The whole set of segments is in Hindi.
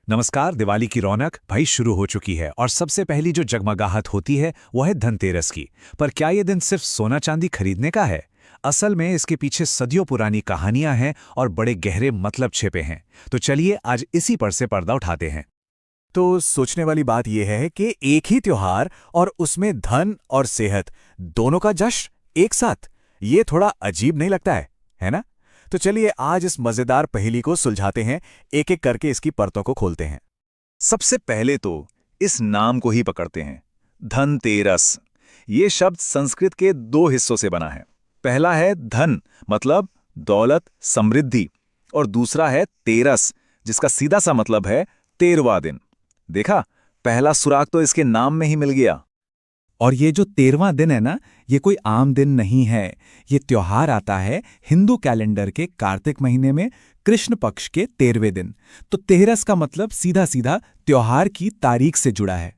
नमस्कार। दिवाली की रौनक भाई शुरू हो चुकी है और सबसे पहली जो जगमगाहट होती है वो है धनतेरस की। पर क्या ये दिन सिर्फ सोना चांदी खरीदने का है? असल में इसके पीछे सदियों पुरानी कहानियां हैं और बड़े गहरे मतलब छिपे हैं। तो चलिए आज इसी पर से पर्दा उठाते हैं। तो सोचने वाली बात यह है कि एक ही त्योहार और उसमें धन और सेहत दोनों का जश्न एक साथ, ये थोड़ा अजीब नहीं लगता है ना? तो चलिए आज इस मजेदार पहेली को सुलझाते हैं, एक एक करके इसकी परतों को खोलते हैं। सबसे पहले तो इस नाम को ही पकड़ते हैं। धनतेरस ये शब्द संस्कृत के दो हिस्सों से बना है। पहला है धन, मतलब दौलत, समृद्धि, और दूसरा है तेरस, जिसका सीधा सा मतलब है 13वां दिन। देखा, पहला सुराग तो इसके नाम में ही मिल गया। और ये जो 13वां दिन है ना, ये कोई आम दिन नहीं है। ये त्योहार आता है हिंदू कैलेंडर के कार्तिक महीने में कृष्ण पक्ष के 13वें दिन। तो तेरस का मतलब सीधा सीधा त्योहार की तारीख से जुड़ा है।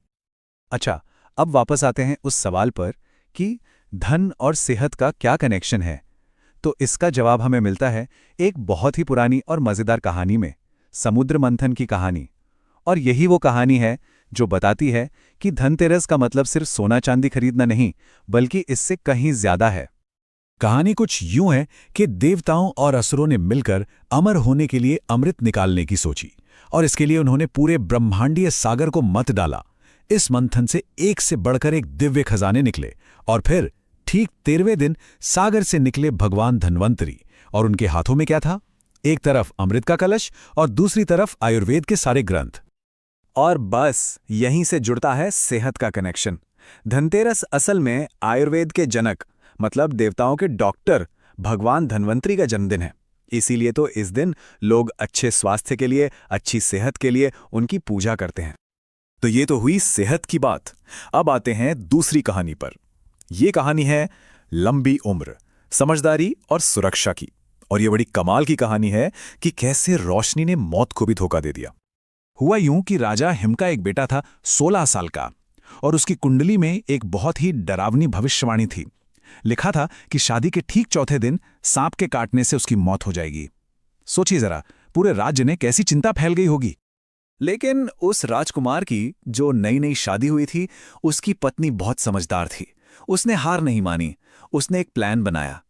अच्छा, अब वापस आते हैं उस सवाल पर कि धन और सेहत का क्या कनेक्शन है। तो इसका जवाब हमें मिलता है एक बहुत ही पुरानी और मजेदार कहानी में, समुद्र मंथन की कहानी। और यही वो कहानी है जो बताती है कि धनतेरस का मतलब सिर्फ सोना चांदी खरीदना नहीं, बल्कि इससे कहीं ज्यादा है। कहानी कुछ यूं है कि देवताओं और असुरों ने मिलकर अमर होने के लिए अमृत निकालने की सोची, और इसके लिए उन्होंने पूरे ब्रह्मांडीय सागर को मत डाला। इस मंथन से एक से बढ़कर एक दिव्य खजाने निकले, और फिर ठीक 13वें दिन सागर से निकले भगवान धन्वंतरी। और उनके हाथों में क्या था? एक तरफ अमृत का कलश और दूसरी तरफ आयुर्वेद के सारे ग्रंथ। और बस यहीं से जुड़ता है सेहत का कनेक्शन। धनतेरस असल में आयुर्वेद के जनक, मतलब देवताओं के डॉक्टर भगवान धन्वंतरी का जन्मदिन है। इसीलिए तो इस दिन लोग अच्छे स्वास्थ्य के लिए, अच्छी सेहत के लिए उनकी पूजा करते हैं। तो ये तो हुई सेहत की बात। अब आते हैं दूसरी कहानी पर। यह कहानी है लंबी उम्र, समझदारी और सुरक्षा की। और ये बड़ी कमाल की कहानी है कि कैसे रोशनी ने मौत को भी धोखा दे दिया। हुआ यूं कि राजा हिम का एक बेटा था 16 साल का, और उसकी कुंडली में एक बहुत ही डरावनी भविष्यवाणी थी। लिखा था कि शादी के ठीक चौथे दिन सांप के काटने से उसकी मौत हो जाएगी। सोचिए जरा, पूरे राज्य ने कैसी चिंता फैल गई होगी। लेकिन उस राजकुमार की जो नई नई शादी हुई थी, उसकी पत्नी बहुत समझदार थी। उसने हार नहीं मानी। उसने एक प्लान बनाया।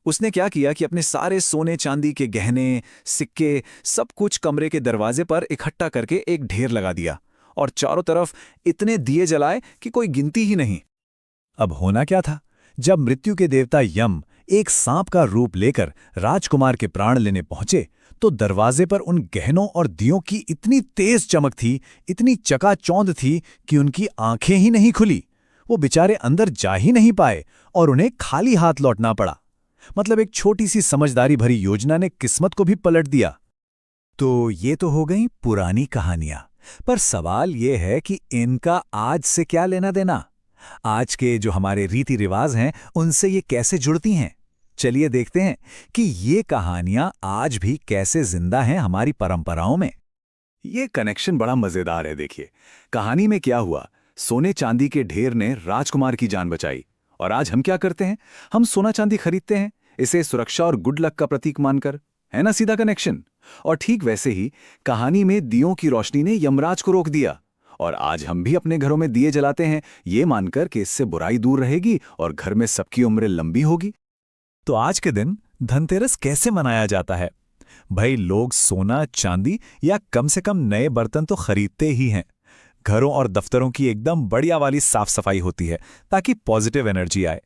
उसने क्या किया कि अपने सारे सोने चांदी के गहने, सिक्के, सब कुछ कमरे के दरवाजे पर इकट्ठा करके एक ढेर लगा दिया, और चारों तरफ इतने दिए जलाए कि कोई गिनती ही नहीं। अब होना क्या था? जब मृत्यु के देवता यम एक सांप का रूप लेकर राजकुमार के प्राण लेने पहुंचे, तो दरवाजे पर उन गहनों और दियों की इतनी तेज चमक थी, इतनी चकाचौंध थी कि उनकी आंखें ही नहीं खुली। वो बेचारे अंदर जा ही नहीं पाए और उन्हें खाली हाथ लौटना पड़ा। मतलब एक छोटी सी समझदारी भरी योजना ने किस्मत को भी पलट दिया। तो ये तो हो गई पुरानी कहानियां, पर सवाल ये है कि इनका आज से क्या लेना देना? आज के जो हमारे रीति रिवाज हैं, उनसे ये कैसे जुड़ती हैं? चलिए देखते हैं कि ये कहानियां आज भी कैसे जिंदा हैं हमारी परंपराओं में। ये कनेक्शन बड़ा मजेदार है। देखिए, कहानी में क्या हुआ। सोने चांदी के ढेर ने राजकुमार की जान बचाई, और आज हम क्या करते हैं? हम सोना चांदी खरीदते हैं, इसे सुरक्षा और गुड लक का प्रतीक मानकर। है ना सीधा कनेक्शन? और ठीक वैसे ही कहानी में दियों की रोशनी ने यमराज को रोक दिया, और आज हम भी अपने घरों में दिए जलाते हैं, ये मानकर कि इससे बुराई दूर रहेगी और घर में सबकी उम्रें लंबी होगी। तो आज के दिन धनतेरस कैसे मनाया जाता है? भाई, लोग सोना चांदी या कम से कम नए बर्तन तो खरीदते ही हैं। घरों और दफ्तरों की एकदम बढ़िया वाली साफ सफाई होती है ताकि पॉजिटिव एनर्जी आए।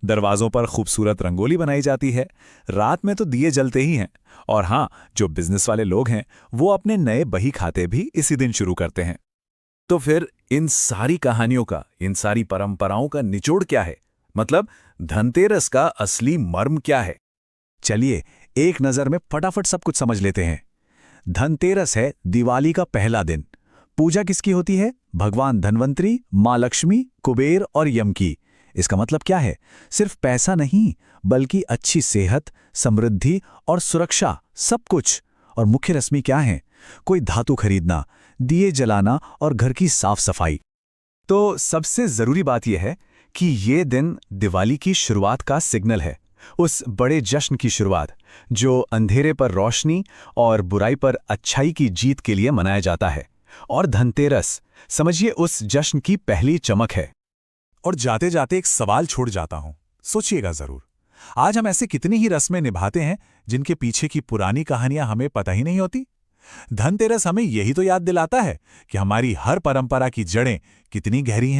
दरवाजों पर खूबसूरत रंगोली बनाई जाती है। रात में तो दिए जलते ही हैं। और हाँ, जो बिजनेस वाले लोग हैं वो अपने नए बही खाते भी इसी दिन शुरू करते हैं। तो फिर इन सारी कहानियों का, इन सारी परंपराओं का निचोड़ क्या है? मतलब धनतेरस का असली मर्म क्या है? चलिए एक नजर में फटाफट सब कुछ समझ लेते हैं। धनतेरस है दिवाली का पहला दिन। पूजा किसकी होती है? भगवान धन्वंतरी, मां लक्ष्मी, कुबेर और यम की। इसका मतलब क्या है? सिर्फ पैसा नहीं, बल्कि अच्छी सेहत, समृद्धि और सुरक्षा, सब कुछ। और मुख्य रस्मी क्या है? कोई धातु खरीदना, दिए जलाना और घर की साफ सफाई। तो सबसे जरूरी बात यह है कि ये दिन दिवाली की शुरुआत का सिग्नल है, उस बड़े जश्न की शुरुआत जो अंधेरे पर रोशनी और बुराई पर अच्छाई की जीत के लिए मनाया जाता है। और धनतेरस, समझिए उस जश्न की पहली चमक है। और जाते जाते एक सवाल छोड़ जाता हूं, सोचिएगा जरूर। आज हम ऐसे कितनी ही रस्में निभाते हैं जिनके पीछे की पुरानी कहानियां हमें पता ही नहीं होती। धनतेरस हमें यही तो याद दिलाता है कि हमारी हर परंपरा की जड़ें कितनी गहरी हैं।